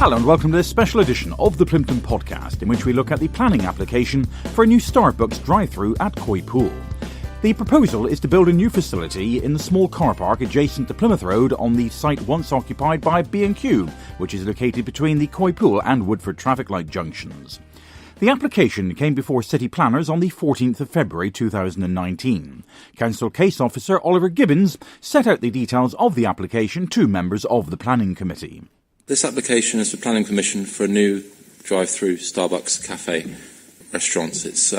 Hello and welcome to this special edition of the Plympton podcast, in which we look at the planning application for a new Starbucks drive-thru at Coypool. The proposal is to build a new facility in the small car park adjacent to Plymouth Road on the site once occupied by B&Q, which is located between the Coypool and Woodford traffic light junctions. The application came before city planners on the 14th of February 2019. Council Case Officer Oliver Gibbons set out the details of the application to members of the Planning Committee. This application is for planning permission for a new drive-through Starbucks cafe restaurant. It's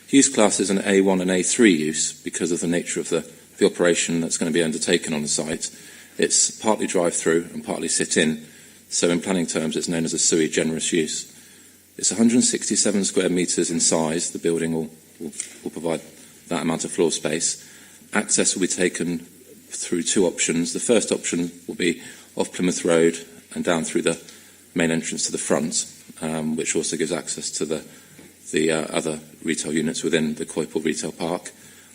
use class as an A1 and A3 use because of the nature of the operation that's going to be undertaken on the site. It's partly drive-through and partly sit-in, so in planning terms it's known as a sui generis use. It's 167 square metres in size. The building will provide that amount of floor space. Access will be taken through two options. The first option will be off Plymouth Road and down through the main entrance to the front, which also gives access to the other retail units within the Coypool retail park.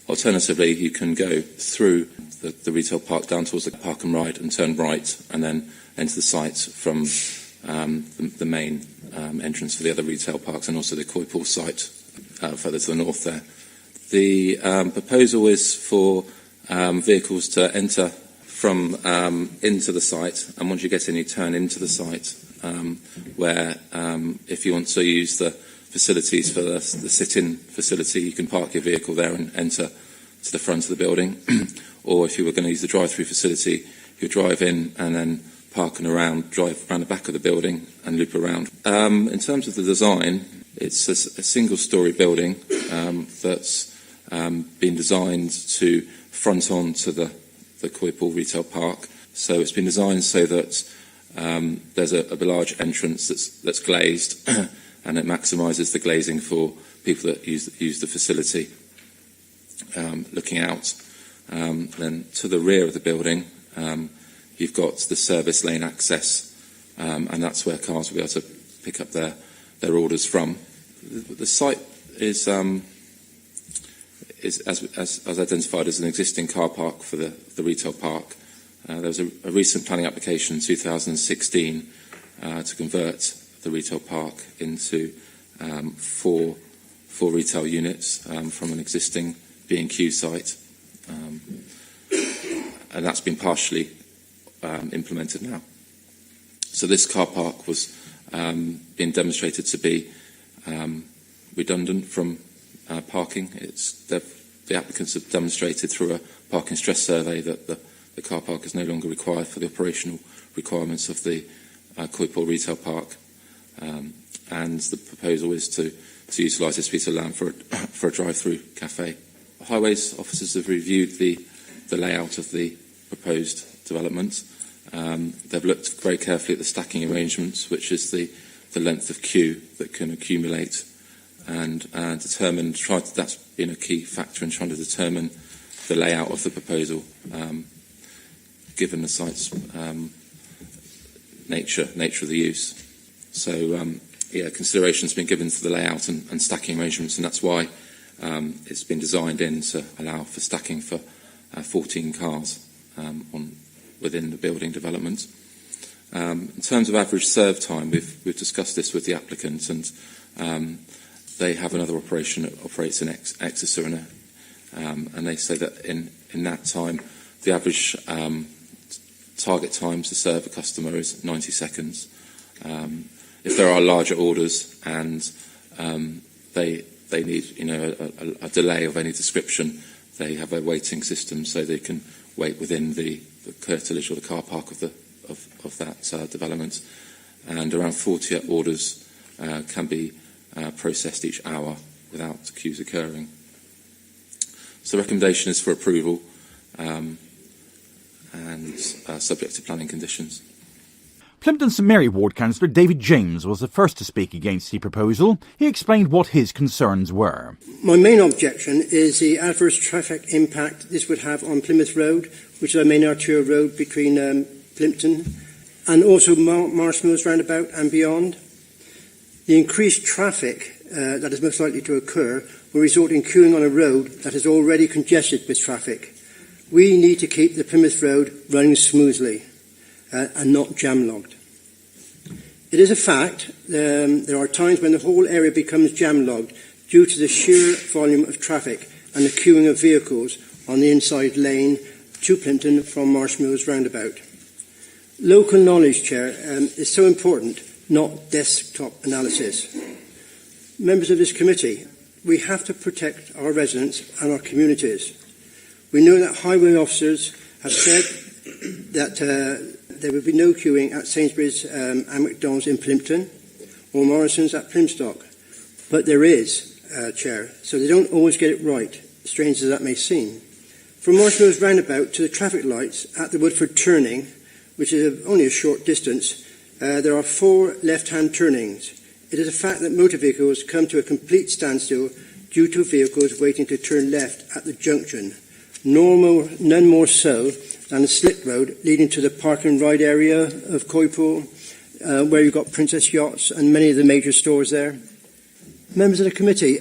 Alternatively, you can go through the retail park down towards the park and ride and turn right and then enter the site from the main entrance for the other retail parks and also the Coypool site further to the north there. The proposal is for vehicles to enter from into the site, and once you get in, you turn into the site, where if you want to use the facilities for the sit-in facility, you can park your vehicle there and enter to the front of the building. Or if you were going to use the drive-through facility, you drive in and then park and drive around the back of the building and loop around. In terms of the design, it's a single-storey building that's been designed to front on to the Coypool retail park. So it's been designed so that there's a large entrance that's glazed and it maximises the glazing for people that use the facility. Looking out, then to the rear of the building, you've got the service lane access, and that's where cars will be able to pick up their orders from. The site is as identified as an existing car park for the retail park. There was a recent planning application in 2016 to convert the retail park into four retail units from an existing B&Q site, and that's been partially implemented now. So this car park was being demonstrated to be redundant from parking. The applicants have demonstrated through a parking stress survey that the car park is no longer required for the operational requirements of the Coypool retail park, and the proposal is to utilise this piece of land for a drive-through cafe. Highways officers have reviewed the layout of the proposed development. They've looked very carefully at the stacking arrangements, which is the length of queue that can accumulate, and that's been a key factor in trying to determine the layout of the proposal, given the site's nature of the use. So consideration's been given to the layout and stacking arrangements, and that's why it's been designed in to allow for stacking for 14 cars within the building development. In terms of average serve time, we've discussed this with the applicant, and they have another operation that operates in Exeter, and they say that in that time, the average target time to serve a customer is 90 seconds. If there are larger orders and they need a delay of any description, they have a waiting system so they can wait within the curtilage or the car park of that development, and around 40 orders can be processed each hour without queues occurring. So the recommendation is for approval and subject to planning conditions. Plympton St Mary Ward Councillor David James was the first to speak against the proposal. He explained what his concerns were. My main objection is the adverse traffic impact this would have on Plymouth Road, which is our main arterial road between Plympton and also Marshmallows roundabout and beyond. The increased traffic that is most likely to occur will result in queuing on a road that is already congested with traffic. We need to keep the Plymouth Road running smoothly and not jam-logged. It is a fact there are times when the whole area becomes jam-logged due to the sheer volume of traffic and the queuing of vehicles on the inside lane to Plympton from Marshmills roundabout. Local knowledge, Chair, is so important, not desktop analysis. Members of this committee, we have to protect our residents and our communities. We know that highway officers have said that there will be no queuing at Sainsbury's and McDonald's in Plympton or Morrison's at Plymstock. But there is, Chair, so they don't always get it right, strange as that may seem. From Marshmills roundabout to the traffic lights at the Woodford turning, which is only a short distance, there are 4 left-hand turnings. It is a fact that motor vehicles come to a complete standstill due to vehicles waiting to turn left at the junction. None more so than the slip road leading to the park and ride area of Coypool, where you've got Princess Yachts and many of the major stores there. Members of the committee,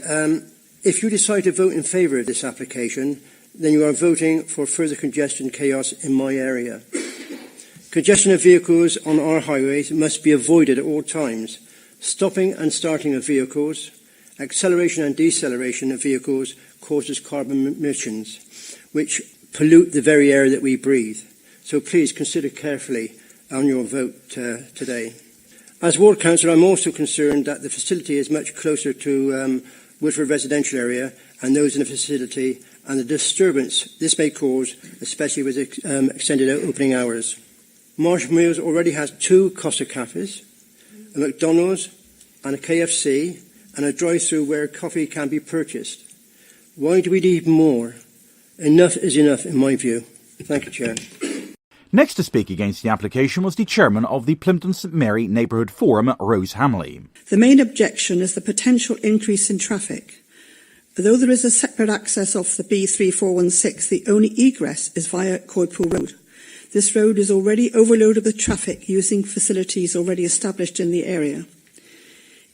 if you decide to vote in favour of this application, then you are voting for further congestion chaos in my area. Congestion of vehicles on our highways must be avoided at all times. Stopping and starting of vehicles, acceleration and deceleration of vehicles causes carbon emissions, which pollute the very air that we breathe. So please consider carefully on your vote today. As Ward Councillor, I'm also concerned that the facility is much closer to Woodford residential area and those in the facility, and the disturbance this may cause, especially with extended opening hours. Marshmills already has 2 Costa cafes, a McDonald's and a KFC, and a drive-through where coffee can be purchased. Why do we need more? Enough is enough, in my view. Thank you, Chair. Next to speak against the application was the chairman of the Plympton St Mary Neighbourhood Forum, Rose Hamley. The main objection is the potential increase in traffic. Although there is a separate access off the B3416, the only egress is via Coypool Road. This road is already overloaded with traffic using facilities already established in the area.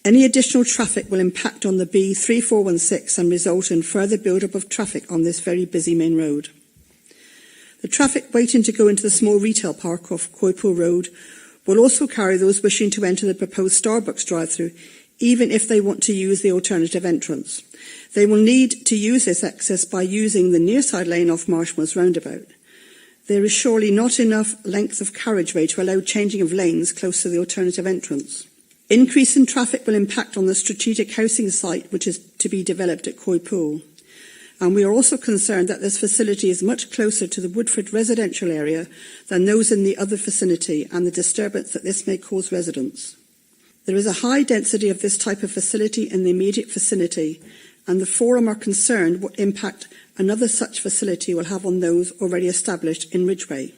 Any additional traffic will impact on the B3416 and result in further build-up of traffic on this very busy main road. The traffic waiting to go into the small retail park off Coypool Road will also carry those wishing to enter the proposed Starbucks drive-through, even if they want to use the alternative entrance. They will need to use this access by using the near side lane off Marshmills roundabout. There is surely not enough length of carriageway to allow changing of lanes close to the alternative entrance. Increase in traffic will impact on the strategic housing site which is to be developed at Coypool. And we are also concerned that this facility is much closer to the Woodford residential area than those in the other vicinity and the disturbance that this may cause residents. There is a high density of this type of facility in the immediate vicinity, and the Forum are concerned what impact another such facility will have on those already established in Ridgeway.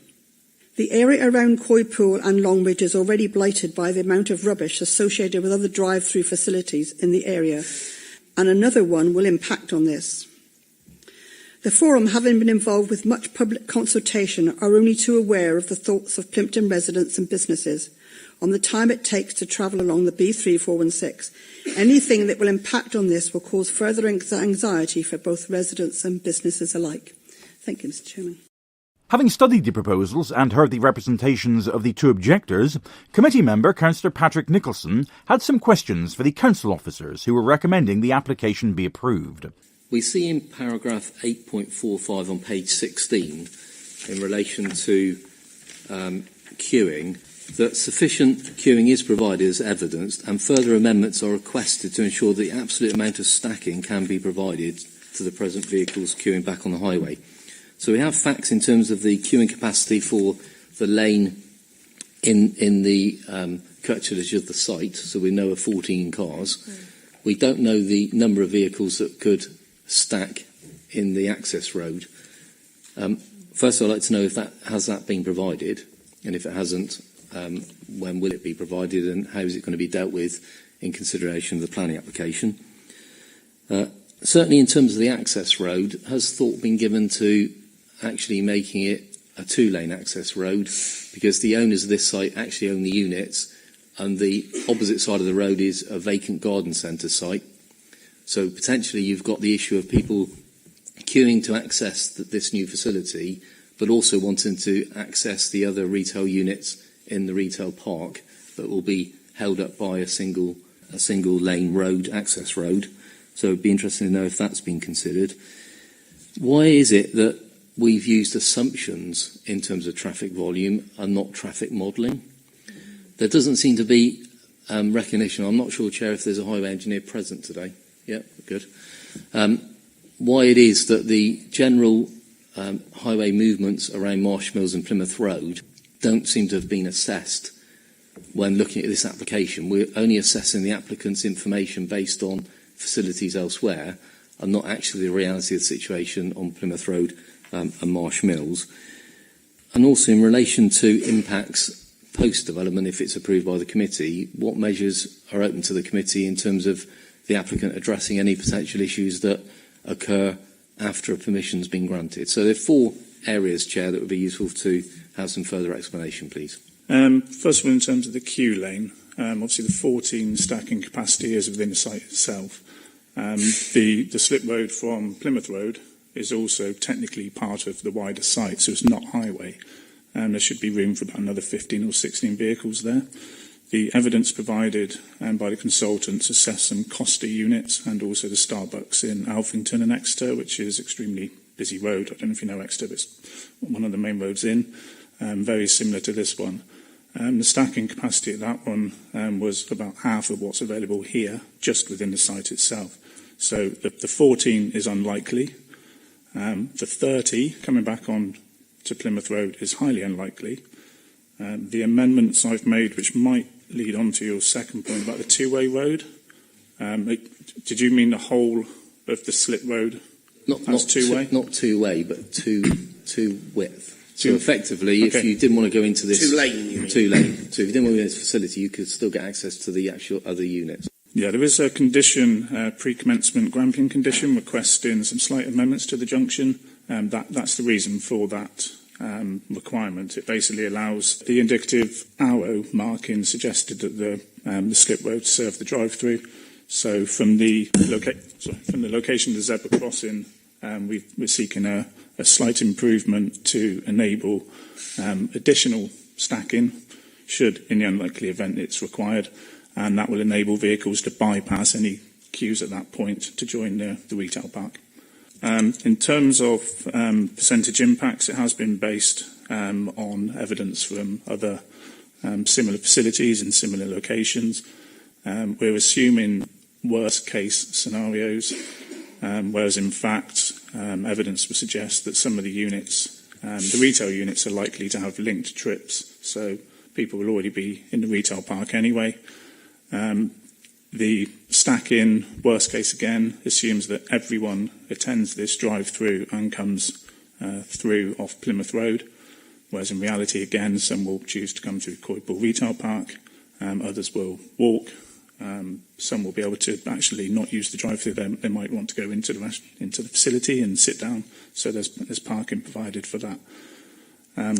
The area around Coypool and Longridge is already blighted by the amount of rubbish associated with other drive-through facilities in the area, and another one will impact on this. The Forum, having been involved with much public consultation, are only too aware of the thoughts of Plympton residents and businesses on the time it takes to travel along the B3416. Anything that will impact on this will cause further anxiety for both residents and businesses alike. Thank you, Mr. Chairman. Having studied the proposals and heard the representations of the 2 objectors, committee member Councillor Patrick Nicholson had some questions for the council officers who were recommending the application be approved. We see in paragraph 8.45 on page 16, in relation to queuing, that sufficient queuing is provided as evidenced, and further amendments are requested to ensure the absolute amount of stacking can be provided to the present vehicles queuing back on the highway. So we have facts in terms of the queuing capacity for the lane in the curtilage of the site, so we know of 14 cars. We don't know the number of vehicles that could stack in the access road. First, I'd like to know if has that been provided, and if it hasn't, when will it be provided, and how is it going to be dealt with in consideration of the planning application? Certainly, in terms of the access road, has thought been given to actually making it a 2-lane access road, because the owners of this site actually own the units, and the opposite side of the road is a vacant garden centre site. So potentially you've got the issue of people queuing to access this new facility, but also wanting to access the other retail units in the retail park that will be held up by a single lane road, access road. So it'd be interesting to know if that's been considered. Why is it that we've used assumptions in terms of traffic volume and not traffic modelling? There doesn't seem to be recognition. I'm not sure, Chair, if there's a highway engineer present today. Yeah, good. Why it is that the general highway movements around Marsh Mills and Plymouth Road don't seem to have been assessed when looking at this application. We're only assessing the applicant's information based on facilities elsewhere and not actually the reality of the situation on Plymouth Road and Marsh Mills. And also in relation to impacts post-development, if it's approved by the committee, what measures are open to the committee in terms of the applicant addressing any potential issues that occur after a permission's been granted? So there are 4 areas, Chair, that would be useful to have some further explanation, please. First of all, in terms of the queue lane, obviously the 14 stacking capacity is within the site itself. The slip road from Plymouth Road is also technically part of the wider site, so it's not highway. There should be room for about another 15 or 16 vehicles there. The evidence provided by the consultants assessed some Costa units and also the Starbucks in Alphington and Exeter, which is extremely busy road. I don't know if you know Exeter, but it's one of the main roads in, very similar to this one. The stacking capacity at that one was about half of what's available here, just within the site itself. So the 14 is unlikely. The 30, coming back on to Plymouth Road, is highly unlikely. The amendments I've made, which might lead on to your second point about the two-way road, did you mean the whole of the slip road as two-way? Not two-way, but two width. So effectively, if you didn't want to go into this... Two-lane, you mean? Two-lane. So if you didn't want to go into this facility, you could still get access to the actual other units. Yeah, there is a condition, pre-commencement gramping condition, requesting some slight amendments to the junction. That's the reason for that requirement. It basically allows the indicative arrow marking suggested that the slip road serve the drive-through. So from the location of the zebra crossing, we're seeking a slight improvement to enable additional stacking, should, in the unlikely event it's required, and that will enable vehicles to bypass any queues at that point to join the retail park. In terms of percentage impacts, it has been based on evidence from other similar facilities in similar locations. We're assuming worst case scenarios, whereas in fact evidence would suggest that some of the units, the retail units, are likely to have linked trips, so people will already be in the retail park anyway. The stack-in, worst case again, assumes that everyone attends this drive-through and comes through off Plymouth Road, whereas in reality, again, some will choose to come to Coypool Retail Park, others will walk, some will be able to actually not use the drive-through. They might want to go into the facility and sit down, so there's parking provided for that.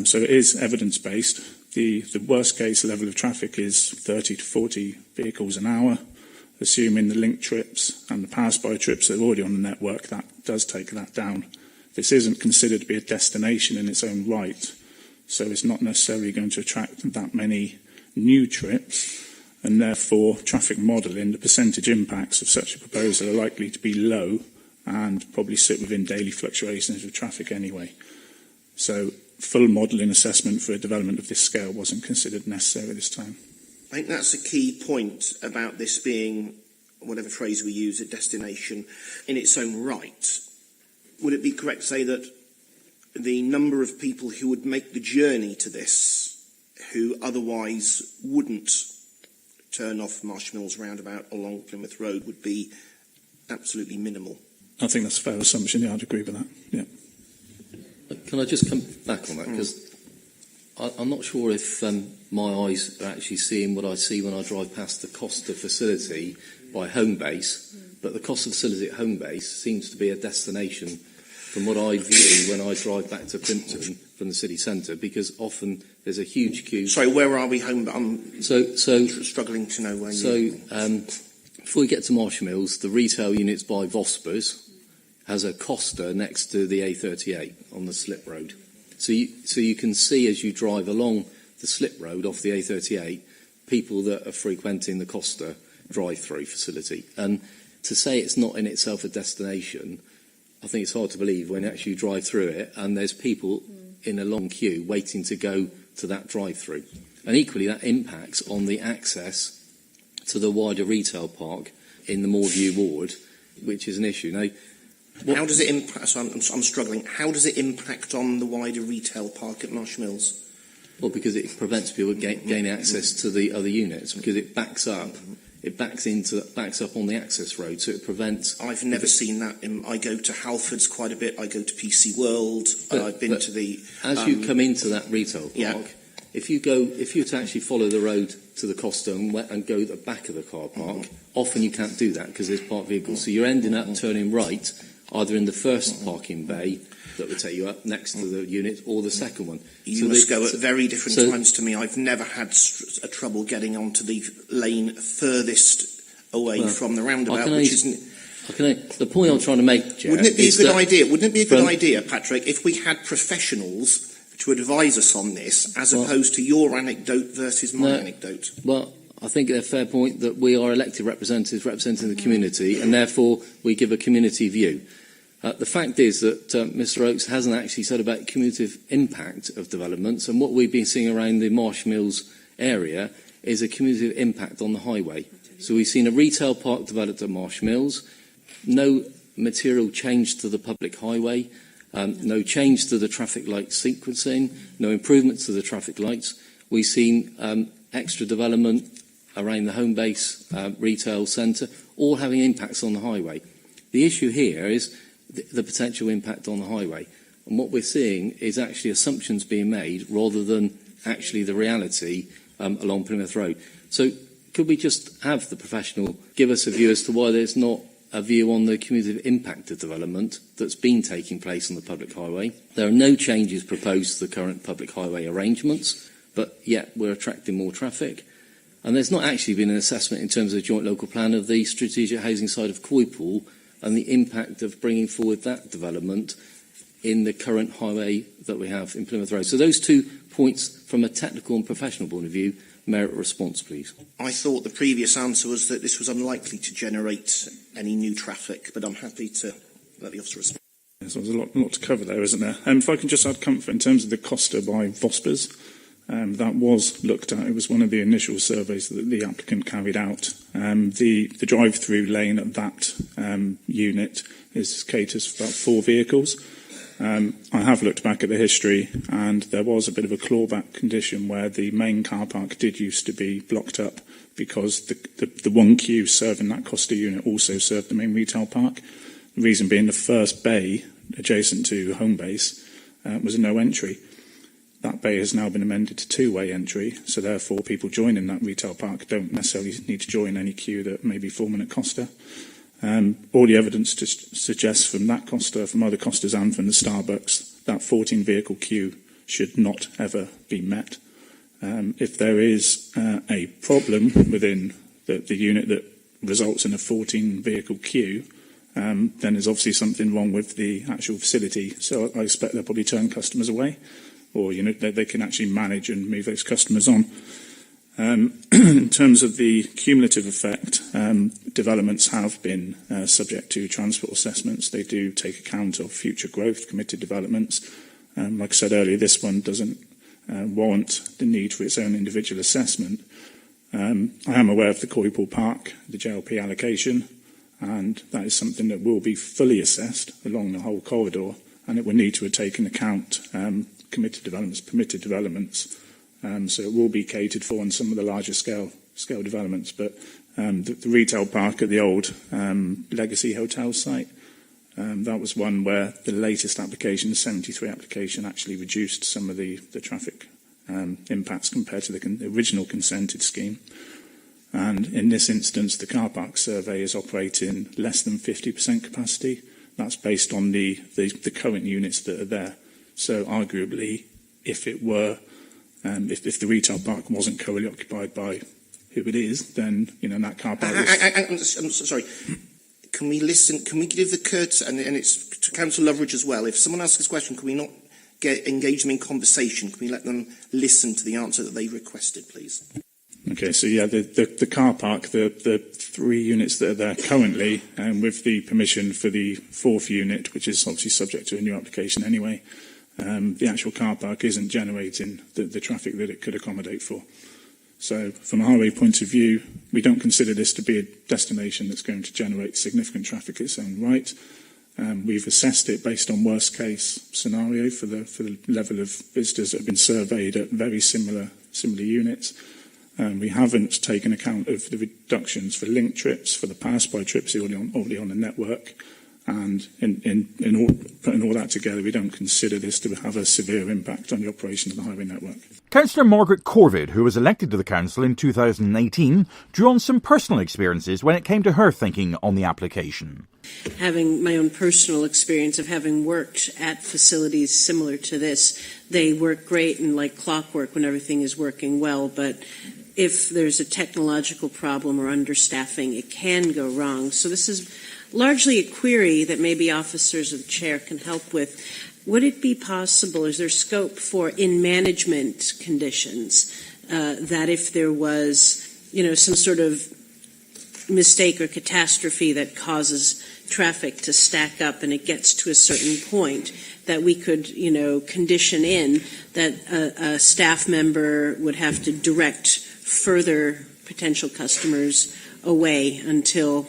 So it is evidence-based. The worst-case level of traffic is 30 to 40 vehicles an hour. Assuming the link trips and the pass-by trips that are already on the network, that does take that down. This isn't considered to be a destination in its own right, so it's not necessarily going to attract that many new trips, and therefore traffic modelling, the percentage impacts of such a proposal are likely to be low and probably sit within daily fluctuations of traffic anyway. So full modelling assessment for a development of this scale wasn't considered necessary this time. I think that's a key point about this being, whatever phrase we use, a destination in its own right. Would it be correct to say that the number of people who would make the journey to this, who otherwise wouldn't turn off Marsh Mills roundabout along Plymouth Road, would be absolutely minimal? I think that's a fair assumption. Yeah, I'd agree with that. Yeah. Can I just come back on that? Because I'm not sure if my eyes are actually seeing what I see when I drive past the Costa facility by Homebase, but the Costa facility at Homebase seems to be a destination from what I view when I drive back to Plympton from the city centre, because often there's a huge queue. Sorry, where are we? I'm struggling to know where you are. Before we get to Marsh Mills, the retail units by Vosper's has a Costa next to the A38 on the slip road. So you can see as you drive along the slip road off the A38, people that are frequenting the Costa drive-through facility. And to say it's not in itself a destination, I think it's hard to believe when you actually drive through it and there's people in a long queue waiting to go to that drive-through. And equally, that impacts on the access to the wider retail park in the Moorview ward, which is an issue. Now, how does it impact? So I'm struggling. How does it impact on the wider retail park at Marsh Mills? Well, because it prevents people gaining access to the other units, because it backs up. It backs up on the access road, so it prevents. I've never seen that. I go to Halfords quite a bit. I go to PC World. I've been to the. As you come into that retail park, if you were to actually follow the road to the Costa and go the back of the car park, often you can't do that because there's parked vehicles. So you're ending up turning right, either in the first parking bay that would take you up next to the unit, or the second one. You must go at very different times to me. I've never had a trouble getting onto the lane furthest away from the roundabout, which isn't. The point I'm trying to make, Jeff, wouldn't it be a good idea? Wouldn't it be a good idea, Patrick, if we had professionals to advise us on this, as opposed to your anecdote versus my anecdote? Well, I think a fair point that we are elected representatives representing the community, and therefore we give a community view. The fact is that Mr Oakes hasn't actually said about cumulative impact of developments, and what we've been seeing around the Marsh Mills area is a cumulative impact on the highway. So we've seen a retail park developed at Marsh Mills, no material change to the public highway, no change to the traffic light sequencing, no improvements to the traffic lights. We've seen extra development around the home base retail centre, all having impacts on the highway. The issue here is the potential impact on the highway. And what we're seeing is actually assumptions being made rather than actually the reality along Plymouth Road. So could we just have the professional give us a view as to why there's not a view on the cumulative impact of development that's been taking place on the public highway? There are no changes proposed to the current public highway arrangements, but yet we're attracting more traffic. And there's not actually been an assessment in terms of the joint local plan of the strategic housing side of Coypool and the impact of bringing forward that development in the current highway that we have in Plymouth Road. So those 2 points from a technical and professional point of view merit a response, please. I thought the previous answer was that this was unlikely to generate any new traffic, but I'm happy to let the officer respond. So there's a lot to cover there, isn't there? If I can just add comfort in terms of the Costa by Vosper's, that was looked at. It was one of the initial surveys that the applicant carried out. The drive-through lane at that unit caters for about 4 vehicles. I have looked back at the history, and there was a bit of a clawback condition where the main car park did used to be blocked up because the one queue serving that Costa unit also served the main retail park. The reason being the first bay adjacent to home base was a no entry. That bay has now been amended to 2-way entry, so therefore people joining that retail park don't necessarily need to join any queue that may be forming at Costa. All the evidence suggests from that Costa, from other Costas and from the Starbucks, that 14-vehicle queue should not ever be met. If there is a problem within the unit that results in a 14-vehicle queue, then there's obviously something wrong with the actual facility. So I expect they'll probably turn customers away, or they can actually manage and move those customers on. In terms of the cumulative effect, developments have been subject to transport assessments. They do take account of future growth, committed developments. Like I said earlier, this one doesn't warrant the need for its own individual assessment. I am aware of the Coypool Park, the JLP allocation, and that is something that will be fully assessed along the whole corridor, and it will need to take into account committed developments, permitted developments. So it will be catered for on some of the larger scale developments. But the retail park at the old Legacy Hotel site, that was one where the latest application, the 73 application, actually reduced some of the traffic impacts compared to the original consented scheme. And in this instance, the car park survey is operating less than 50% capacity. That's based on the current units that are there. So arguably, if it were if the retail park wasn't currently occupied by who it is, then that car park. I'm sorry. Can we listen? Can we give the courtesy, and it's to Councillor Loveridge as well? If someone asks a question, can we not engage them in conversation? Can we let them listen to the answer that they requested, please? Okay, so yeah, the car park, the 3 units that are there currently, with the permission for the 4th unit, which is obviously subject to a new application anyway, the actual car park isn't generating the traffic that it could accommodate for. So from a highway point of view, we don't consider this to be a destination that's going to generate significant traffic its own right. We've assessed it based on worst case scenario for the level of visitors that have been surveyed at very similar units. We haven't taken account of the reductions for link trips, for the pass-by trips already on the network, and putting all that together, we don't consider this to have a severe impact on the operation of the highway network. Councillor Margaret Corvid, who was elected to the council in 2018, drew on some personal experiences when it came to her thinking on the application. Having my own personal experience of having worked at facilities similar to this, they work great and like clockwork when everything is working well, but if there's a technological problem or understaffing, it can go wrong. So this is largely a query that maybe officers of the chair can help with. Would it be possible, is there scope for in management conditions, that if there was, some sort of mistake or catastrophe that causes traffic to stack up and it gets to a certain point, that we could, condition in that a staff member would have to direct further potential customers away until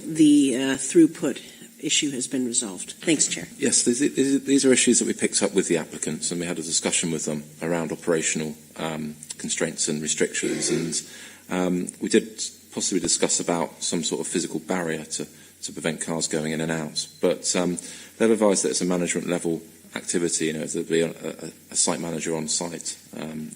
the throughput issue has been resolved. Thanks, Chair. Yes, these are issues that we picked up with the applicants, and we had a discussion with them around operational constraints and restrictions, and we did possibly discuss about some sort of physical barrier to prevent cars going in and out. But they've advised that it's a management level activity. There'll be a site manager on site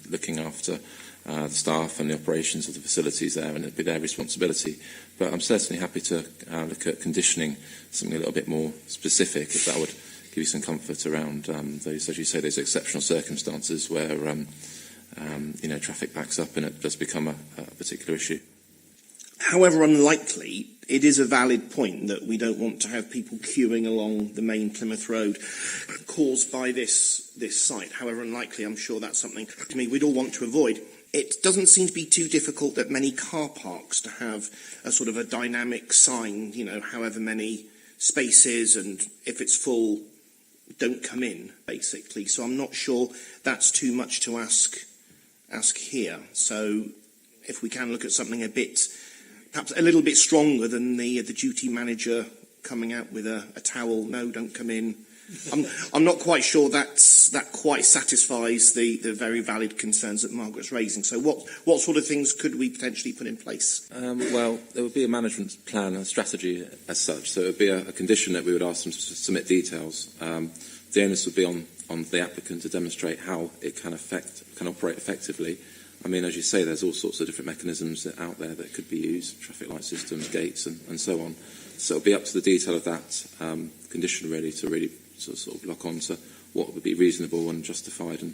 looking after the staff and the operations of the facilities there, and it'd be their responsibility. But I'm certainly happy to look at conditioning something a little bit more specific, if that would give you some comfort around those, as you say, those exceptional circumstances where traffic backs up and it does become a particular issue. However unlikely, it is a valid point that we don't want to have people queuing along the main Plymouth Road caused by this site. However unlikely, I'm sure that's something we'd all want to avoid. It doesn't seem to be too difficult at many car parks to have a sort of a dynamic sign, however many spaces, and if it's full, don't come in, basically. So I'm not sure that's too much to ask here. So if we can look at something perhaps a little bit stronger than the duty manager coming out with a towel, no, don't come in. I'm not quite sure that quite satisfies the very valid concerns that Margaret's raising. So what sort of things could we potentially put in place? Well, there would be a management plan, a strategy as such. So it would be a condition that we would ask them to submit details. The onus would be on the applicant to demonstrate how it can operate effectively. I mean, as you say, there's all sorts of different mechanisms out there that could be used, traffic light systems, gates, and so on. So it'll be up to the detail of that condition really to really sort of lock on to what would be reasonable and justified and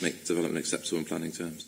make development acceptable in planning terms.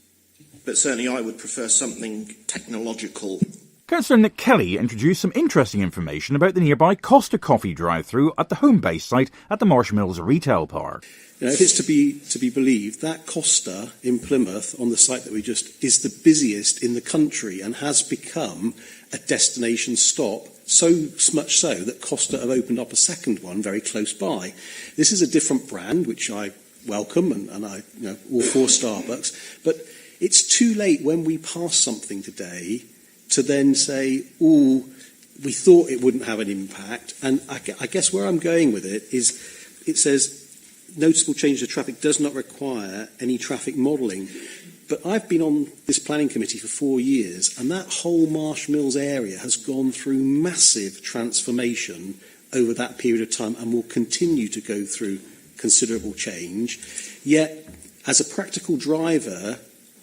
But certainly I would prefer something technological. Councillor Nick Kelly introduced some interesting information about the nearby Costa Coffee drive-through at the home base site at the Marsh Mills Retail Park. If it's to be believed, that Costa in Plymouth on the site that is the busiest in the country and has become a destination stop, so much so that Costa have opened up a second one very close by. This is a different brand, which I welcome, and I all for Starbucks, but it's too late when we pass something today to then say, we thought it wouldn't have an impact. And I guess where I'm going with it is, it says, noticeable change to traffic does not require any traffic modelling. But I've been on this planning committee for 4 years, and that whole Marsh Mills area has gone through massive transformation over that period of time and will continue to go through considerable change. Yet, as a practical driver,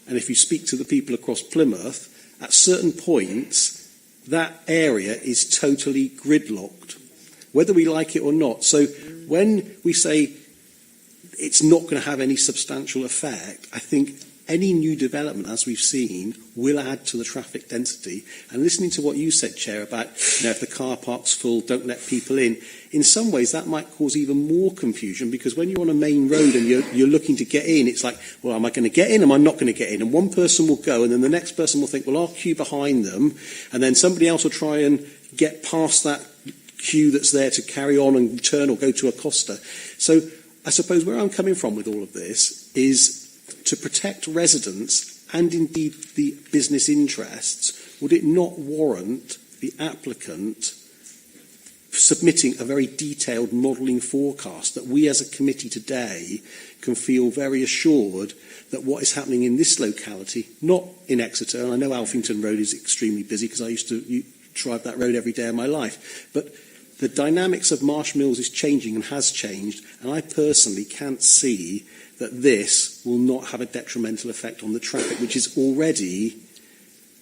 and if you speak to the people across Plymouth, at certain points, that area is totally gridlocked, whether we like it or not. So when we say it's not going to have any substantial effect, I think any new development, as we've seen, will add to the traffic density. And listening to what you said, Chair, about if the car park's full, don't let people in some ways that might cause even more confusion, because when you're on a main road and you're looking to get in, it's like, well, am I going to get in? Am I not going to get in? And one person will go, and then the next person will think, well, I'll queue behind them, and then somebody else will try and get past that queue that's there to carry on and turn or go to a Costa. So I suppose where I'm coming from with all of this is to protect residents and indeed the business interests. Would it not warrant the applicant submitting a very detailed modelling forecast that we as a committee today can feel very assured that what is happening in this locality, not in Exeter, and I know Alphington Road is extremely busy because I used to drive that road every day of my life, but the dynamics of Marsh Mills is changing and has changed, and I personally can't see that this will not have a detrimental effect on the traffic, which is already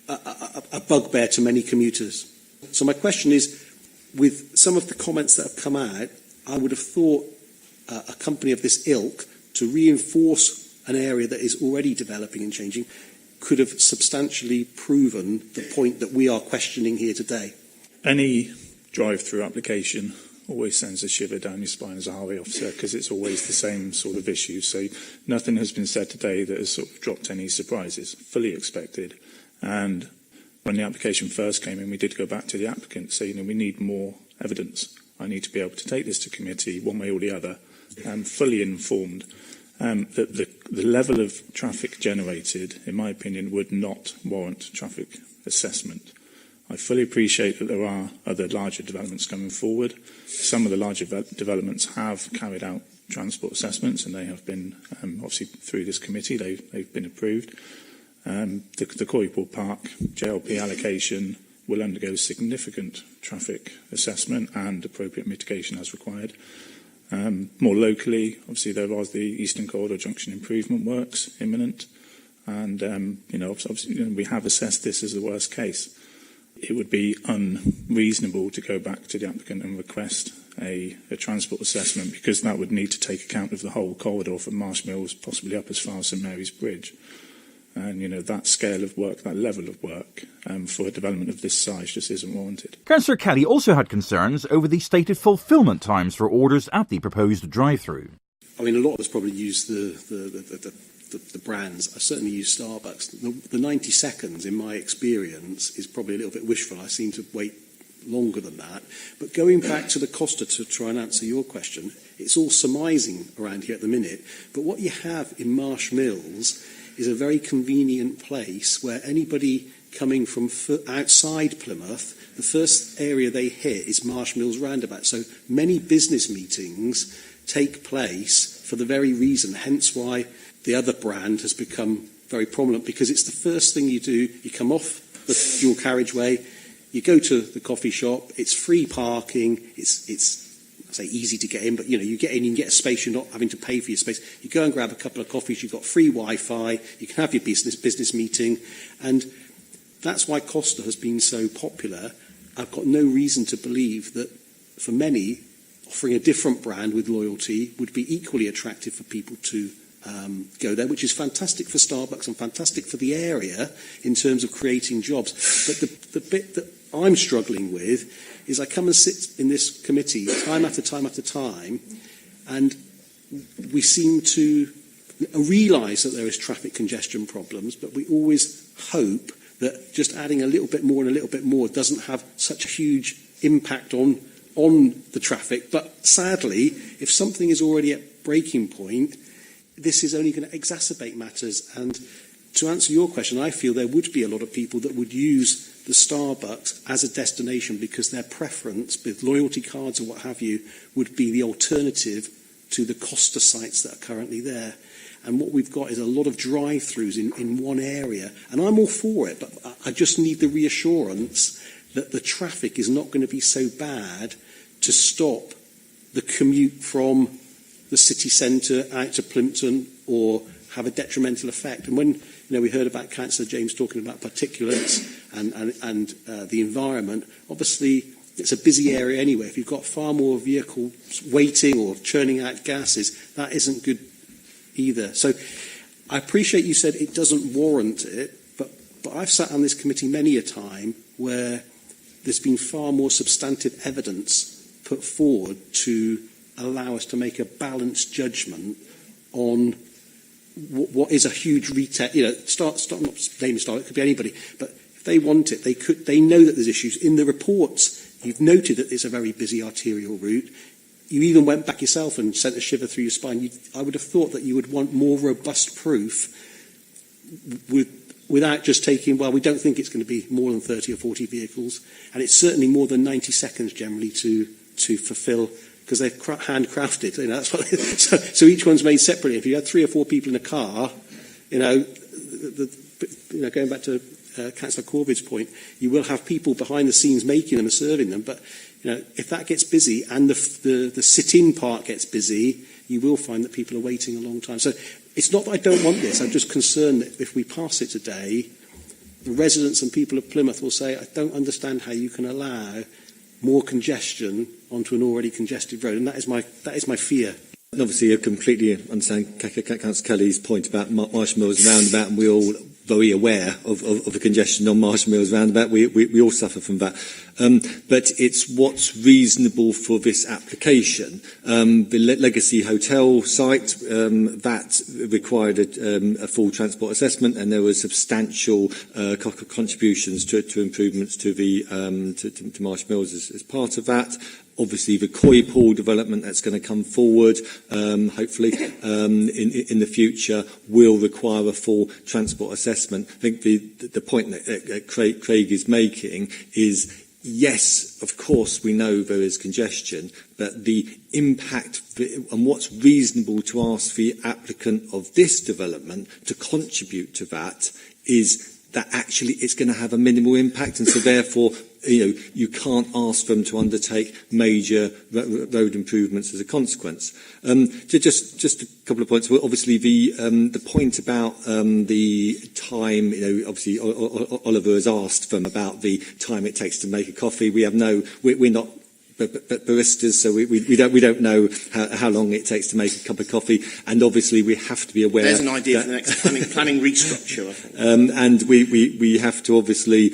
a bugbear to many commuters. So my question is, with some of the comments that have come out, I would have thought a company of this ilk, to reinforce an area that is already developing and changing, could have substantially proven the point that we are questioning here today. Any drive-through application always sends a shiver down your spine as a highway officer, because it's always the same sort of issue. So nothing has been said today that has sort of dropped any surprises. Fully expected. And when the application first came in, we did go back to the applicant and say, we need more evidence. I need to be able to take this to committee one way or the other, and fully informed that the level of traffic generated, in my opinion, would not warrant traffic assessment. I fully appreciate that there are other larger developments coming forward. Some of the larger developments have carried out transport assessments, and they have been, obviously through this committee, they've been approved. The Coypool Park JLP allocation will undergo significant traffic assessment and appropriate mitigation as required. More locally, obviously there was the Eastern Corridor Junction improvement works imminent, and obviously we have assessed this as the worst case. It would be unreasonable to go back to the applicant and request a transport assessment, because that would need to take account of the whole corridor from Marsh Mills, possibly up as far as St Mary's Bridge. And, that scale of work, that level of work for a development of this size just isn't warranted. Councillor Kelly also had concerns over the stated fulfilment times for orders at the proposed drive-through. I mean, a lot of us probably use the brands. I certainly use Starbucks. The 90 seconds, in my experience, is probably a little bit wishful. I seem to wait longer than that. But going back to the Costa to try and answer your question, it's all surmising around here at the minute. But what you have in Marsh Mills is a very convenient place where anybody coming from outside Plymouth, the first area they hit is Marsh Mills Roundabout. So many business meetings take place for the very reason, hence why the other brand has become very prominent, because it's the first thing you do. You come off the dual carriageway, you go to the coffee shop, it's free parking, it's I say easy to get in, but you get in, you can get a space, you're not having to pay for your space. You go and grab a couple of coffees, you've got free Wi-Fi, you can have your business meeting, and that's why Costa has been so popular. I've got no reason to believe that for many, offering a different brand with loyalty would be equally attractive for people to go there, which is fantastic for Starbucks and fantastic for the area in terms of creating jobs. But the bit that I'm struggling with is I come and sit in this committee time after time after time, and we seem to realise that there is traffic congestion problems, but we always hope that just adding a little bit more and a little bit more doesn't have such a huge impact on the traffic. But sadly, if something is already at breaking point, this is only going to exacerbate matters. And to answer your question, I feel there would be a lot of people that would use the Starbucks as a destination because their preference, with loyalty cards or what have you, would be the alternative to the Costa sites that are currently there. And what we've got is a lot of drive-throughs in one area. And I'm all for it, but I just need the reassurance that the traffic is not going to be so bad to stop the commute from the city centre out to Plympton or have a detrimental effect. And when we heard about Councillor James talking about particulates and the environment, obviously it's a busy area anyway. If you've got far more vehicles waiting or churning out gases, that isn't good either. So I appreciate you said it doesn't warrant it, but I've sat on this committee many a time where there's been far more substantive evidence put forward to allow us to make a balanced judgment on what is a huge retail, not naming Star, it could be anybody, but if they want it, they know that there's issues. In the reports, you've noted that it's a very busy arterial route. You even went back yourself and sent a shiver through your spine. I would have thought that you would want more robust proof without just taking, well, we don't think it's going to be more than 30 or 40 vehicles, and it's certainly more than 90 seconds generally to fulfil, because they're handcrafted. That's what so each one's made separately. If you had 3 or 4 people in a car, going back to Councillor Corvid's point, you will have people behind the scenes making them and serving them. But if that gets busy and the sit-in part gets busy, you will find that people are waiting a long time. So it's not that I don't want this. I'm just concerned that if we pass it today, the residents and people of Plymouth will say, I don't understand how you can allow more congestion onto an already congested road, and that is my fear. And obviously, I completely understand Councillor Kelly's point about Marshall Mills roundabout, and we're all very aware of the congestion on Marshall Mills roundabout. We all suffer from that. But it's what's reasonable for this application. The Legacy Hotel site, that required a full transport assessment, and there were substantial contributions to improvements to the to Marshall Mills as part of that. Obviously, the Coypool development that's going to come forward, hopefully, in the future, will require a full transport assessment. I think the point that Craig is making is, yes, of course, we know there is congestion, but the impact and what's reasonable to ask the applicant of this development to contribute to that is that actually it's going to have a minimal impact, and so therefore, you can't ask them to undertake major road improvements as a consequence. Just a couple of points. Well, obviously, the point about the time, obviously Oliver has asked them about the time it takes to make a coffee. We're not baristas, so we don't know how long it takes to make a cup of coffee, and obviously we have to be aware. There's an idea for the next planning restructure, I think. And we have to obviously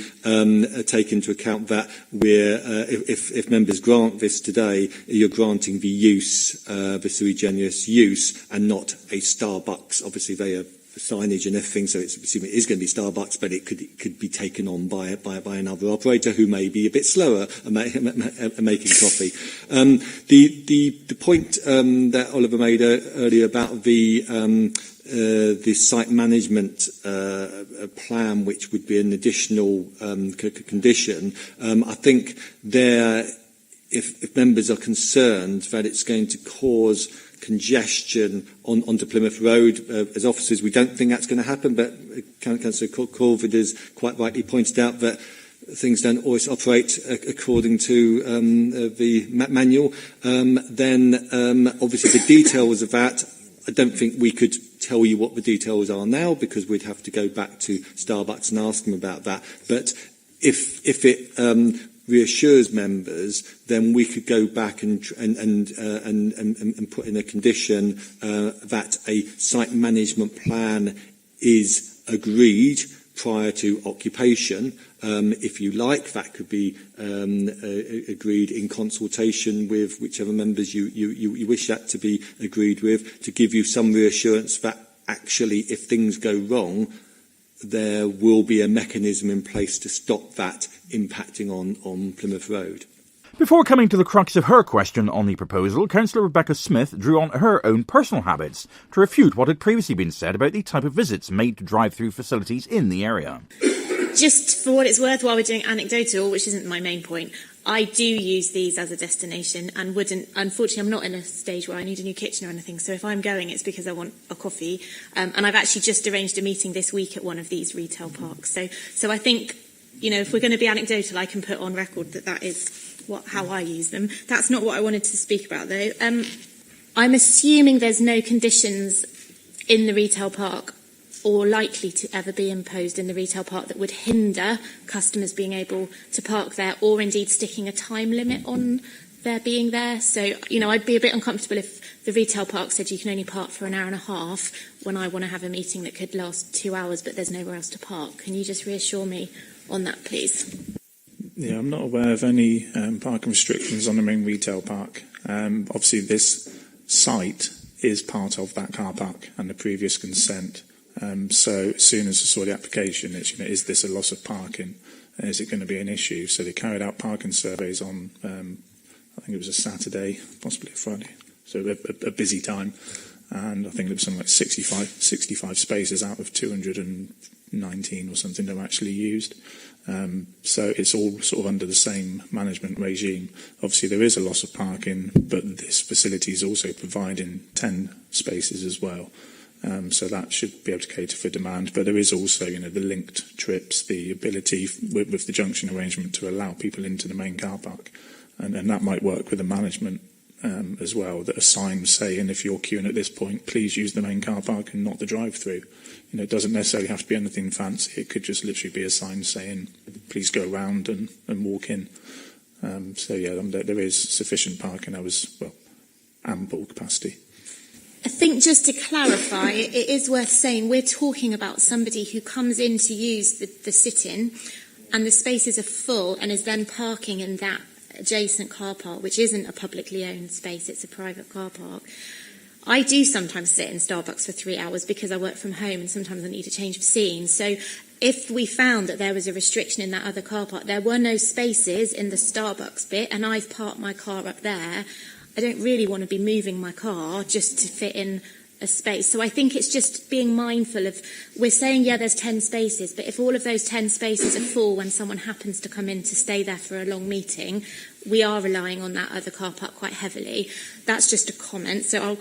take into account that if members grant this today, you're granting the use, the sui generis use, and not a Starbucks. Obviously, they have signage and everything, so it's assuming it is going to be Starbucks, but it could be taken on by another operator who may be a bit slower at making coffee. The point that Oliver made earlier about the site management plan, which would be an additional condition, I think if members are concerned that it's going to cause congestion onto Plymouth Road, as officers, we don't think that's going to happen, but Councillor Corvid has quite rightly pointed out that things don't always operate according to the manual. Then obviously the details of that, I don't think we could tell you what the details are now, because we'd have to go back to Starbucks and ask them about that. But if it reassures members, then we could go back and put in a condition that a site management plan is agreed prior to occupation. If you like, that could be agreed in consultation with whichever members you wish that to be agreed with, to give you some reassurance that actually, if things go wrong, there will be a mechanism in place to stop that impacting on Plymouth Road. Before coming to the crux of her question on the proposal, Councillor Rebecca Smith drew on her own personal habits to refute what had previously been said about the type of visits made to drive-through facilities in the area. Just for what it's worth, while we're doing anecdotal, which isn't my main point, I do use these as a destination and unfortunately I'm not in a stage where I need a new kitchen or anything, so if I'm going it's because I want a coffee, and I've actually just arranged a meeting this week at one of these retail parks, so I think, if we're going to be anecdotal, I can put on record that is how I use them. That's not what I wanted to speak about though. I'm assuming there's no conditions in the retail park or likely to ever be imposed in the retail park that would hinder customers being able to park there, or indeed sticking a time limit on there being there. So, I'd be a bit uncomfortable if the retail park said you can only park for an hour and a half when I want to have a meeting that could last 2 hours, but there's nowhere else to park. Can you just reassure me on that, please? Yeah, I'm not aware of any parking restrictions on the main retail park. Obviously, this site is part of that car park and the previous consent. So as soon as I saw the application, it's, is this a loss of parking? Is it going to be an issue? So they carried out parking surveys on, I think it was a Saturday, possibly a Friday, so a busy time. And I think there was something like 65 spaces out of 219 or something that were actually used. So it's all sort of under the same management regime. Obviously, there is a loss of parking, but this facility is also providing 10 spaces as well. So that should be able to cater for demand. But there is also, the linked trips, the ability with the junction arrangement to allow people into the main car park. And that might work with the management as well, that a sign saying if you're queuing at this point, please use the main car park and not the drive-through. It doesn't necessarily have to be anything fancy. It could just literally be a sign saying, please go round and walk in. There is sufficient parking. Ample capacity. I think just to clarify, it is worth saying we're talking about somebody who comes in to use the sit-in and the spaces are full and is then parking in that adjacent car park, which isn't a publicly owned space, it's a private car park. I do sometimes sit in Starbucks for 3 hours because I work from home and sometimes I need a change of scene. So if we found that there was a restriction in that other car park, there were no spaces in the Starbucks bit and I've parked my car up there, I don't really want to be moving my car just to fit in a space. So I think it's just being mindful of, we're saying, there's 10 spaces, but if all of those 10 spaces are full when someone happens to come in to stay there for a long meeting, we are relying on that other car park quite heavily. That's just a comment. So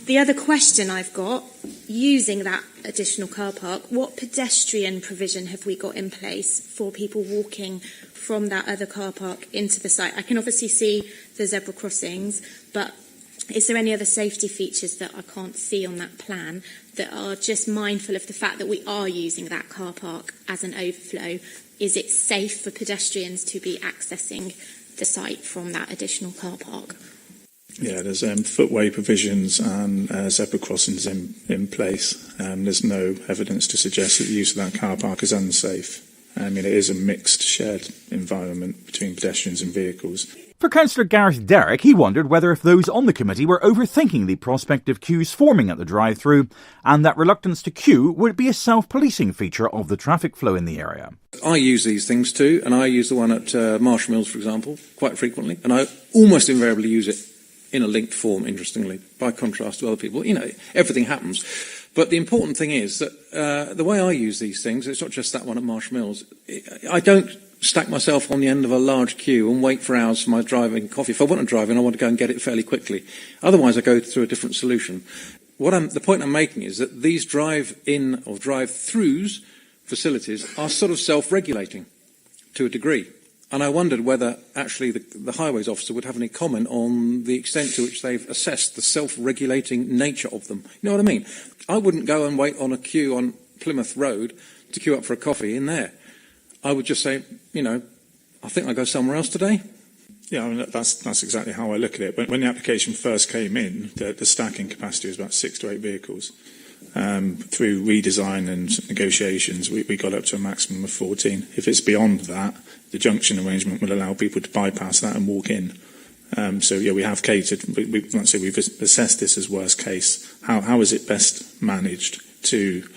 the other question I've got, using that additional car park, what pedestrian provision have we got in place for people walking from that other car park into the site? I can obviously see the zebra crossings, but is there any other safety features that I can't see on that plan that are just mindful of the fact that we are using that car park as an overflow? Is it safe for pedestrians to be accessing the site from that additional car park? Yeah, there's footway provisions and zebra crossings in place. There's no evidence to suggest that the use of that car park is unsafe. It is a mixed shared environment between pedestrians and vehicles. For Councillor Gareth Derrick, he wondered whether if those on the committee were overthinking the prospect of queues forming at the drive-through, and that reluctance to queue would be a self-policing feature of the traffic flow in the area. I use these things too, and I use the one at Marshall Mills, for example, quite frequently, and I almost invariably use it in a linked form, interestingly, by contrast to other people. Everything happens. But the important thing is that the way I use these things, it's not just that one at Marshall Mills. I don't stack myself on the end of a large queue and wait for hours for my driving coffee. If I want to drive in, I want to go and get it fairly quickly. Otherwise, I go through a different solution. The point I'm making is that these drive-in or drive-throughs facilities are sort of self-regulating to a degree. And I wondered whether actually the highways officer would have any comment on the extent to which they've assessed the self-regulating nature of them. You know what I mean? I wouldn't go and wait on a queue on Plymouth Road to queue up for a coffee in there. I would just say, I think I'll go somewhere else today. Yeah, that's exactly how I look at it. When the application first came in, the stacking capacity was about 6 to 8 vehicles. Through redesign and negotiations, we got up to a maximum of 14. If it's beyond that, the junction arrangement will allow people to bypass that and walk in. We have catered. We've assessed this as worst case. How is it best managed to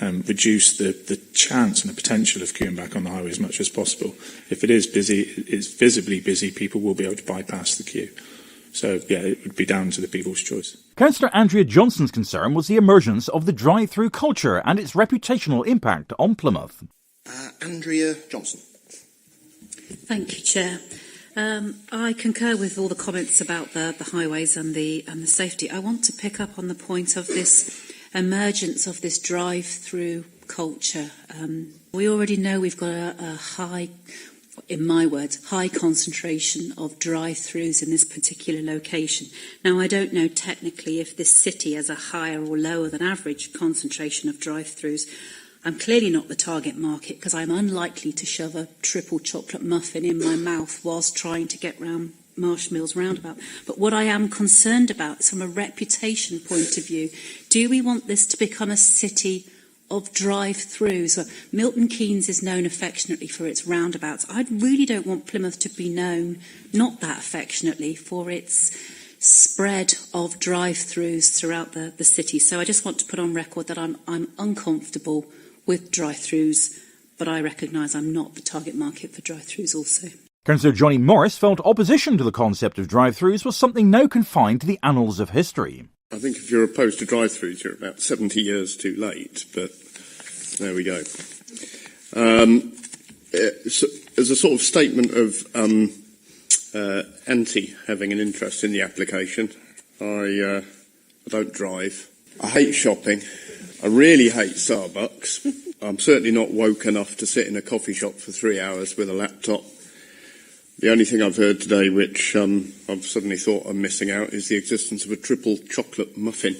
reduce the chance and the potential of queuing back on the highway as much as possible? If it is busy, it's visibly busy, people will be able to bypass the queue. So, it would be down to the people's choice. Councillor Andrea Johnson's concern was the emergence of the drive-through culture and its reputational impact on Plymouth. Andrea Johnson. Thank you, Chair. I concur with all the comments about the highways and the safety. I want to pick up on the point of this emergence of this drive-through culture. We already know we've got a high, in my words, high concentration of drive-throughs in this particular location. Now, I don't know technically if this city has a higher or lower than average concentration of drive-throughs. I'm clearly not the target market because I'm unlikely to shove a triple chocolate muffin in my mouth whilst trying to get round Marsh Mills roundabout. But what I am concerned about is from a reputation point of view. Do we want this to become a city of drive-throughs? Milton Keynes is known affectionately for its roundabouts. I really don't want Plymouth to be known, not that affectionately, for its spread of drive-throughs throughout the city. So I just want to put on record that I'm uncomfortable with drive-throughs, but I recognise I'm not the target market for drive-throughs also. Councillor Johnny Morris felt opposition to the concept of drive-throughs was something now confined to the annals of history. I think if you're opposed to drive-throughs, you're about 70 years too late, but there we go. As a sort of statement of anti-having an interest in the application, I don't drive. I hate shopping. I really hate Starbucks. I'm certainly not woke enough to sit in a coffee shop for 3 hours with a laptop. The only thing I've heard today which I've suddenly thought I'm missing out is the existence of a triple chocolate muffin.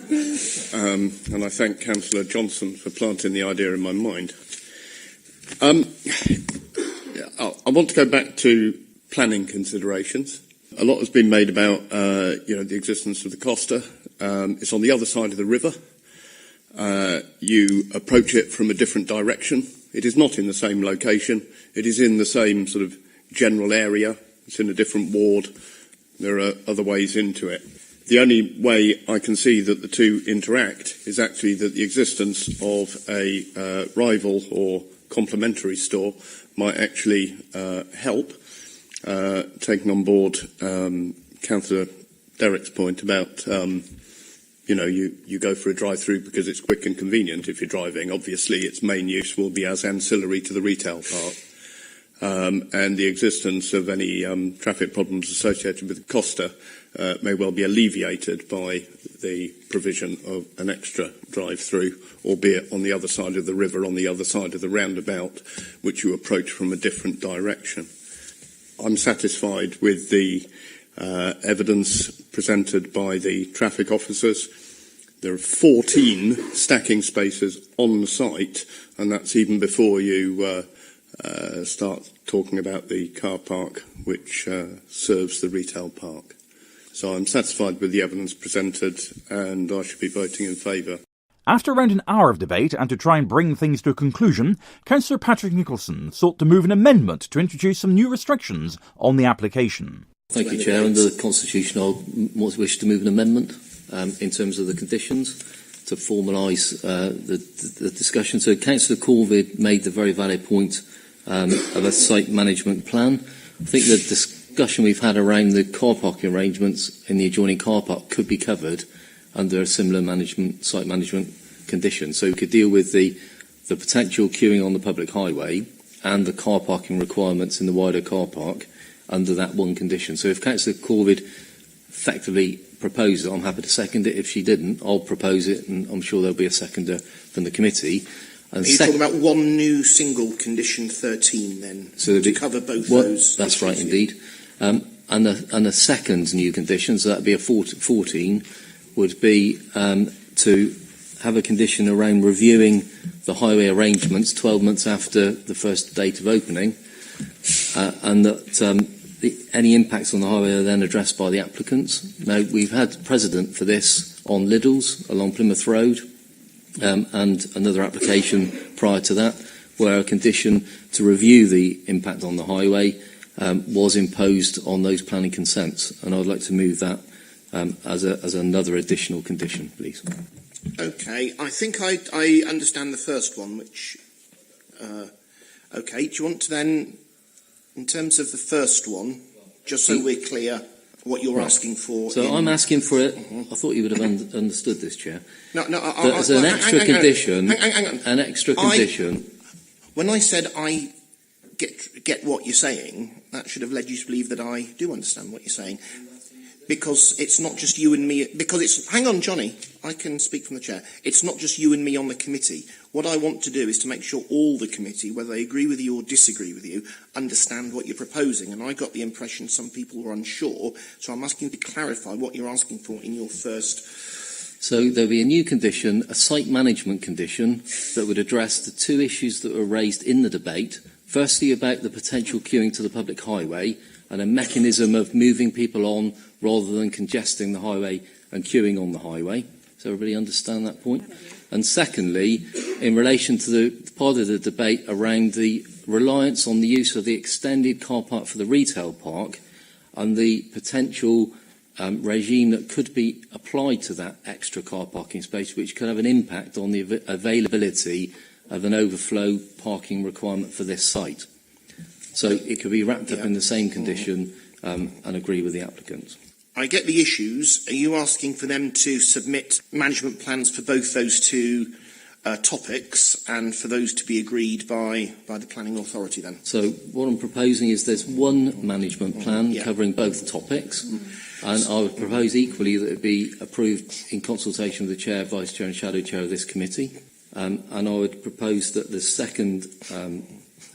And I thank Councillor Johnson for planting the idea in my mind. I want to go back to planning considerations. A lot has been made about the existence of the Costa. It's on the other side of the river. You approach it from a different direction. It is not in the same location. It is in the same sort of general area. It's in a different ward. There are other ways into it. The only way I can see that the two interact is actually that the existence of a rival or complementary store might actually help. Taking on board Councillor Derrick's point about you go for a drive-through because it's quick and convenient if you're driving. Obviously, its main use will be as ancillary to the retail part. And the existence of any traffic problems associated with the Costa may well be alleviated by the provision of an extra drive-through, albeit on the other side of the river, on the other side of the roundabout, which you approach from a different direction. I'm satisfied with the evidence presented by the traffic officers. There are 14 stacking spaces on site, and that's even before you start talking about the car park which serves the retail park. So I'm satisfied with the evidence presented, and I should be voting in favour. After around an hour of debate and to try and bring things to a conclusion, Councillor Patrick Nicholson sought to move an amendment to introduce some new restrictions on the application. Thank you, Chair. Under the Constitution, I wish to move an amendment in terms of the conditions to formalise the discussion. So Councillor Corvid made the very valid point of a site management plan. I think the discussion we've had around the car parking arrangements in the adjoining car park could be covered under a similar site management condition. So we could deal with the potential queuing on the public highway and the car parking requirements in the wider car park under that one condition. So if Councillor Corvid effectively proposed it, I'm happy to second it. If she didn't, I'll propose it, and I'm sure there'll be a seconder from the committee. And are you talking about one new single condition 13 then, so to cover both those? That's right, indeed. And a second new condition, so that would be a 14, would be to have a condition around reviewing the highway arrangements 12 months after the first date of opening, and that any impacts on the highway are then addressed by the applicants. Now, we've had precedent for this on Liddell's along Plymouth Road, and another application prior to that, where a condition to review the impact on the highway was imposed on those planning consents, and I'd like to move that as another additional condition, please. Okay, I think I understand the first one, which... okay, do you want to then, in terms of the first one, just so we're clear what you're asking for... So I'm asking for it... I thought you would have understood this, Chair. No, as an extra condition... Hang on. An extra condition... When I said I get what you're saying, that should have led you to believe that I do understand what you're saying. Because it's not just you and me... Because it's... Hang on, Johnny. I can speak from the chair. It's not just you and me on the committee. What I want to do is to make sure all the committee, whether they agree with you or disagree with you, understand what you're proposing. And I got the impression some people were unsure, so I'm asking you to clarify what you're asking for in your first... So there'll be a new condition, a site management condition, that would address the two issues that were raised in the debate. Firstly, about the potential queuing to the public highway, and a mechanism of moving people on rather than congesting the highway and queuing on the highway. Does everybody understand that point? And secondly, in relation to the part of the debate around the reliance on the use of the extended car park for the retail park and the potential regime that could be applied to that extra car parking space, which could have an impact on the availability of an overflow parking requirement for this site. So it could be wrapped up in the same condition and agree with the applicant. I get the issues. Are you asking for them to submit management plans for both those two topics and for those to be agreed by the planning authority then? So what I'm proposing is there's one management plan covering both topics, and I would propose equally that it be approved in consultation with the Chair, Vice Chair and Shadow Chair of this committee, and I would propose that the second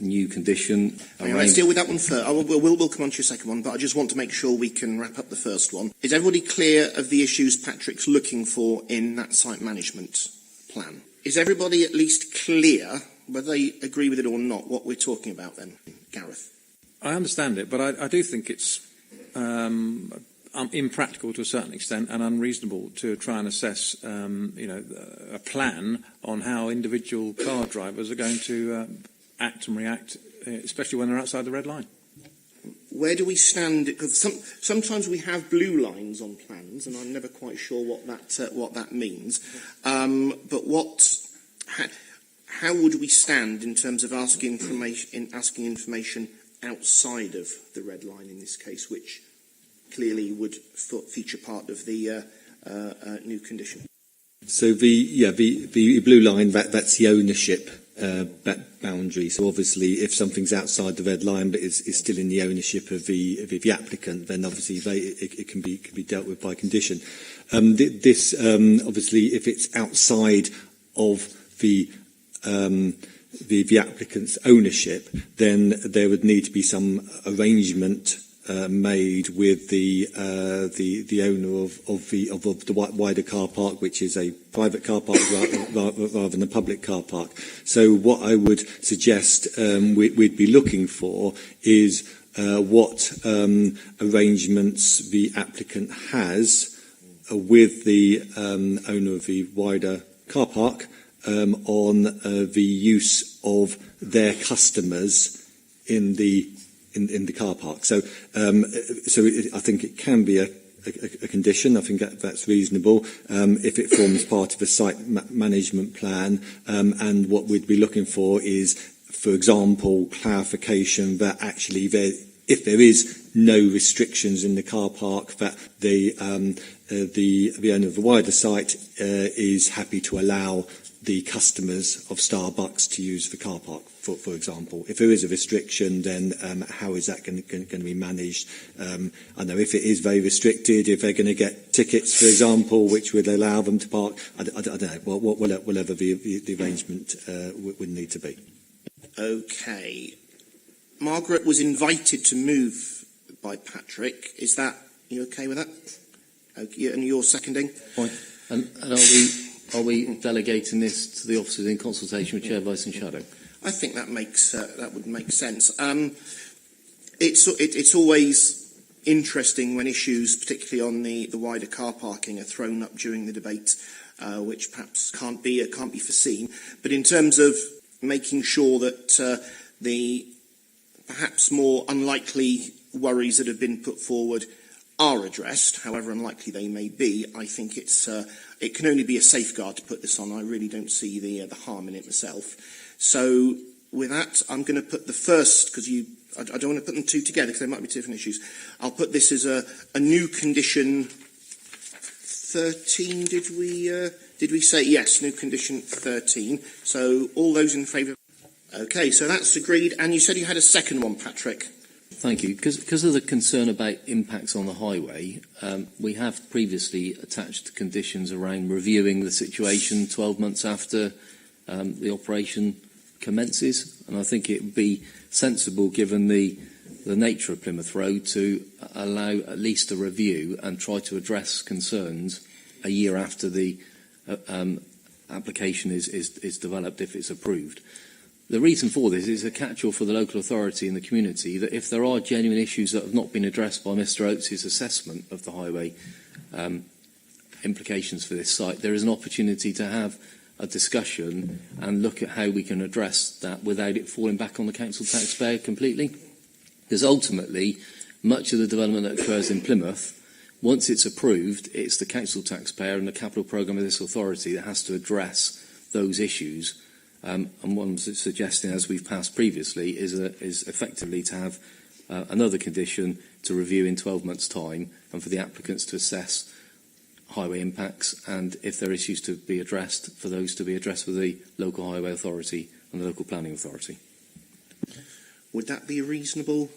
new condition... Let's deal with that one first. We'll come on to your second one, but I just want to make sure we can wrap up the first one. Is everybody clear of the issues Patrick's looking for in that site management plan? Is everybody at least clear, whether they agree with it or not, what we're talking about then? Gareth? I understand it, but I do think it's impractical to a certain extent and unreasonable to try and assess a plan on how individual car drivers are going to act and react, especially when they're outside the red line. Where do we stand? Because sometimes we have blue lines on plans, and I'm never quite sure what that means. But how would we stand in terms of asking information outside of the red line in this case, which clearly would feature part of the new condition? So the blue line, that's the ownership boundary. So obviously, if something's outside the red line but is still in the ownership of the applicant, then obviously it can be dealt with by condition. This obviously, if it's outside of the applicant's ownership, then there would need to be some arrangement made with the owner of the wider car park, which is a private car park rather than a public car park. So what I would suggest we'd be looking for is what arrangements the applicant has with the owner of the wider car park on the use of their customers in the car park. So I think it can be a condition. I think that's reasonable if it forms part of a site management plan. And what we'd be looking for is, for example, clarification that actually if there is no restrictions in the car park, that the owner of the wider site is happy to allow the customers of Starbucks to use the car park, for example. If there is a restriction, then how is that going to be managed? I know if it is very restricted, if they're going to get tickets, for example, which would allow them to park, I don't know, whatever the arrangement would need to be. Okay. Margaret was invited to move by Patrick. Is that, you okay with that? Okay, and you're seconding? Fine. And are we delegating this to the officers in consultation with Chair, Vice and Shadow? I think that would make sense. It's always interesting when issues, particularly on the wider car parking, are thrown up during the debate, which perhaps can't be foreseen. But in terms of making sure that the perhaps more unlikely worries that have been put forward are addressed, however unlikely they may be, I think it can only be a safeguard to put this on. I really don't see the harm in it myself. So with that, I'm going to put the first, because I don't want to put them two together because they might be two different issues. I'll put this as a new condition 13. Did we say yes? New condition 13. So all those in favour? Okay, so that's agreed. And you said you had a second one, Patrick. Thank you. Because of the concern about impacts on the highway, we have previously attached conditions around reviewing the situation 12 months after the operation commences, and I think it would be sensible, given the nature of Plymouth Road, to allow at least a review and try to address concerns a year after the application is developed, if it's approved. The reason for this is a catch-all for the local authority and the community that if there are genuine issues that have not been addressed by Mr Oates' assessment of the highway implications for this site, there is an opportunity to have a discussion and look at how we can address that without it falling back on the council taxpayer completely. Because ultimately, much of the development that occurs in Plymouth, once it's approved, it's the council taxpayer and the capital programme of this authority that has to address those issues. And what I'm suggesting, as we've passed previously, is effectively to have another condition to review in 12 months' time, and for the applicants to assess highway impacts, and if there are issues to be addressed, for those to be addressed with the local highway authority and the local planning authority. Would that be a reasonable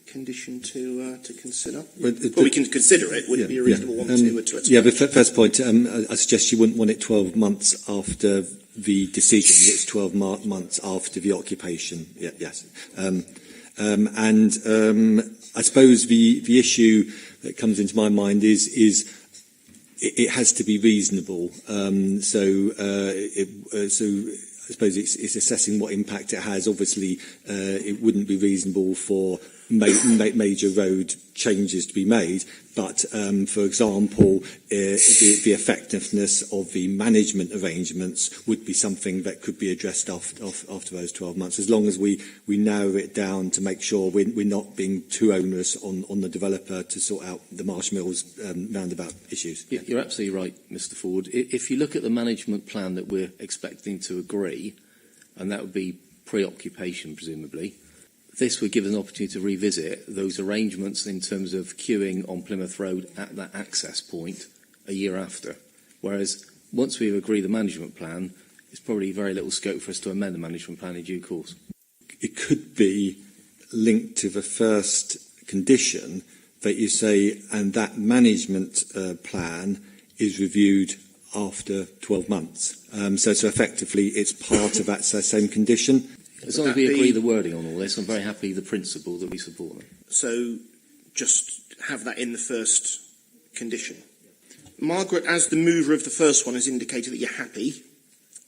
condition to consider? Well, we can consider it. Would it be a reasonable one to expect? Yeah, but first point, I suggest you wouldn't want it 12 months after the decision. It's 12 months after the occupation. Yeah, yes. I suppose the issue that comes into my mind is it has to be reasonable. So I suppose it's assessing what impact it has. Obviously, it wouldn't be reasonable for major road changes to be made, but for example, the effectiveness of the management arrangements would be something that could be addressed after those 12 months, as long as we narrow it down to make sure we're not being too onerous on the developer to sort out the Marsh Mills roundabout issues. You're absolutely right, Mr Ford. If you look at the management plan that we're expecting to agree, and that would be pre-occupation presumably, this would give us an opportunity to revisit those arrangements in terms of queuing on Plymouth Road at that access point a year after. Whereas once we've agreed the management plan, there's probably very little scope for us to amend the management plan in due course. It could be linked to the first condition that you say, and that management plan is reviewed after 12 months. So effectively, it's part of that same condition. As long as we agree the wording on all this, I'm very happy the principle that we support them. So just have that in the first condition. Margaret, as the mover of the first one, has indicated that you're happy,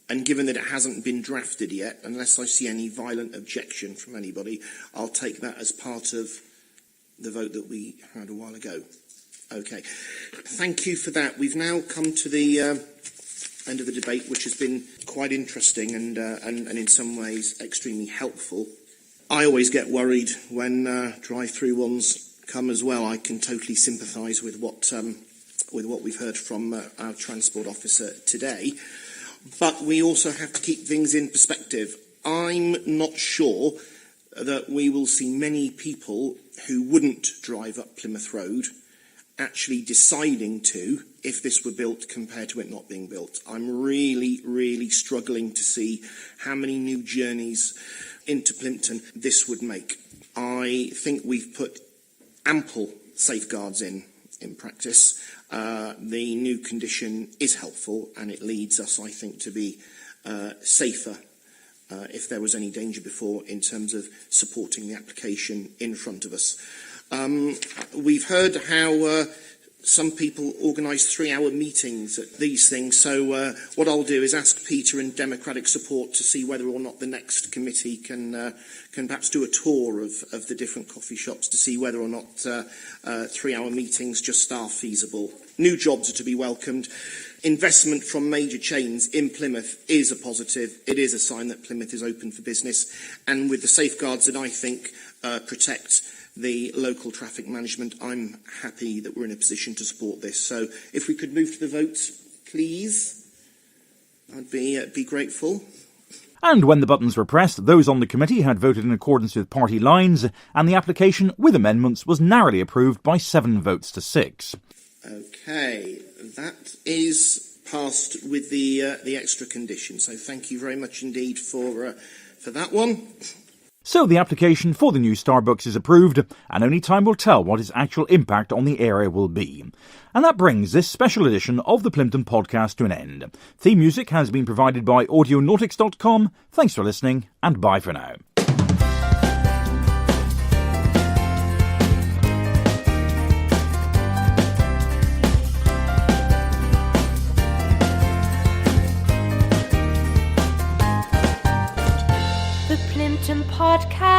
and given that it hasn't been drafted yet, unless I see any violent objection from anybody, I'll take that as part of the vote that we had a while ago. Okay. Thank you for that. We've now come to the end of the debate, which has been quite interesting and in some ways extremely helpful. I always get worried when drive-through ones come as well. I can totally sympathise with what we've heard from our transport officer today. But we also have to keep things in perspective. I'm not sure that we will see many people who wouldn't drive up Plymouth Road actually deciding to, if this were built compared to it not being built. I'm really, really struggling to see how many new journeys into Plympton this would make. I think we've put ample safeguards in practice. The new condition is helpful, and it leads us, I think, to be safer if there was any danger before in terms of supporting the application in front of us. We've heard how some people organise 3-hour meetings at these things, so what I'll do is ask Peter and Democratic support to see whether or not the next committee can perhaps do a tour of the different coffee shops to see whether or not 3-hour meetings just are feasible. New jobs are to be welcomed. Investment from major chains in Plymouth is a positive. It is a sign that Plymouth is open for business, and with the safeguards that I think protect the local traffic management, I'm happy that we're in a position to support this. So if we could move to the vote, please, I'd be grateful. And when the buttons were pressed, those on the committee had voted in accordance with party lines, and the application with amendments was narrowly approved by 7 votes to 6. Okay, that is passed with the extra condition. So thank you very much indeed for that one. So the application for the new Starbucks is approved, and only time will tell what its actual impact on the area will be. And that brings this special edition of the Plympton podcast to an end. Theme music has been provided by audionautics.com. Thanks for listening, and bye for now. podcast.